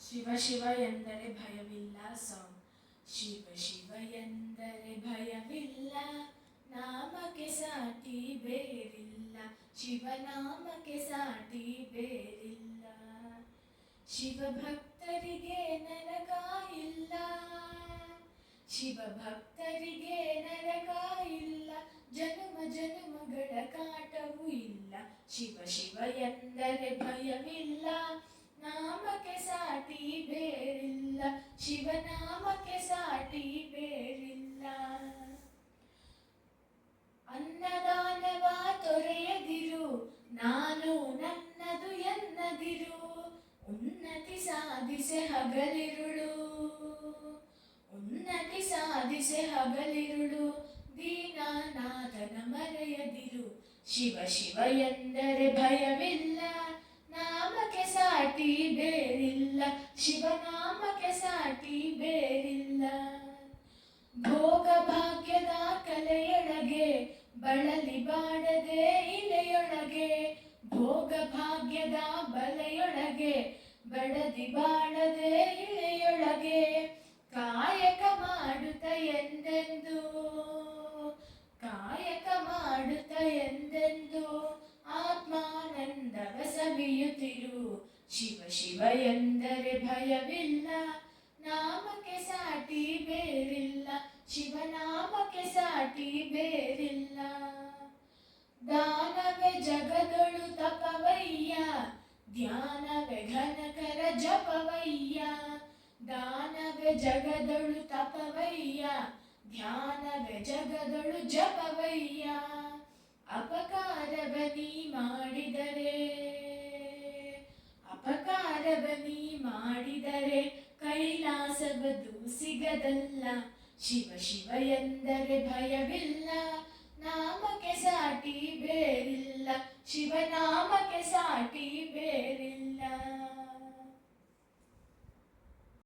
ಶಿವ ಶಿವ ಎಂದರೆ ಭಯವಿಲ್ಲ ಸಾಂಗ್. ಶಿವ ಶಿವ ಎಂದರೆ ಭಯವಿಲ್ಲ, ನಾಮಕ್ಕೆ ಸಾಟಿ ಬೇರಿಲ್ಲ. ಶಿವನಾಮಕ್ಕೆ ಸಾಟಿ ಬೇರಿಲ್ಲ. ಶಿವ ಭಕ್ತರಿಗೆ ನರಕ ಇಲ್ಲ, ಶಿವ ಭಕ್ತರಿಗೆ ನರಕ ಇಲ್ಲ. ಜನ್ಮ ಜನ್ಮಗಳ ಕಾಟವೂ ಇಲ್ಲ. ಶಿವ ಶಿವ ಎಂದರೆ ಭಯವಿಲ್ಲ, ನಾಮಕ್ಕೆ ಸಾಟಿ ಬೇರಿಲ್ಲ. ಶಿವನಾಮಕ್ಕೆ ಸಾಟಿ ಬೇರಿಲ್ಲ. ಅನ್ನದಾನವ ತೊರೆಯದಿರು, ನಾನು ನನ್ನದು ಎನ್ನದಿರು. ಉನ್ನತಿ ಸಾಧಿಸೆ ಹಗಲಿರುಳು, ಉನ್ನತಿ ಸಾಧಿಸೆ ಹಗಲಿರುಳು. ದೀನನಾಥನ ಮರೆಯದಿರು. ಶಿವ ಶಿವ ಎಂದರೆ ಭಯವಿಲ್ಲ, ನಾಮಕ್ಕೆ ಸಾಟಿ ಬೇರಿಲ್ಲ. ಶಿವನಾಮಕ್ಕೆ ಸಾಟಿ ಬೇರಿಲ್ಲ. ಭೋಗ ಭಾಗ್ಯದ ಕಲೆಯೊಳಗೆ ಬಳಲಿ ಬಾಡದೆ ಇಲೆಯೊಳಗೆ. ಭೋಗ ಭಾಗ್ಯದ ಬಲೆಯೊಳಗೆ ಬಡದಿ ಬಾಡದೆ ಇಳೆಯೊಳಗೆ. ಕಾಯಕ ಮಾಡುತ್ತ ಎಂದೆಂದು, ಕಾಯಕ ಮಾಡುತ್ತ ಎಂದೆಂದು ಆತ್ಮಾನಂದವ ಸವಿಯುತ್ತಿರು. ಶಿವ ಶಿವ ಎಂದರೆ ಭಯವಿಲ್ಲ, ನಾಮಕ್ಕೆ ಸಾಟಿ ಬೇರಿಲ್ಲ. ಶಿವನಾಮಕ್ಕೆ ಸಾಟಿ ಬೇರಿಲ್ಲ. ದಾನವೇ ಜಗದೊಳು ತಪವಯ್ಯ, ಧ್ಯಾನವೇ ಘನಕರ ಜಪವಯ್ಯ. ದಾನವೇ ಜಗದೊಳು ತಪವಯ್ಯ, ಧ್ಯಾನವೇ ಜಗದೊಳು ಜಪವಯ್ಯ. ಅಪಕಾರವ ನೀ ಮಾಡಿದರೆ, ಅಪಕಾರವ ನೀ ಮಾಡಿದರೆ ಕೈಲಾಸವದು ಸಿಗದಲ್ಲ. ಶಿವ ಶಿವ ಎಂದರೆ ಭಯವಿಲ್ಲ, ನಾಮಕ್ಕೆ ಸಾಟಿ ಬೇರಿಲ್ಲ. ಶಿವನಾಮಕ್ಕೆ ಸಾಟಿ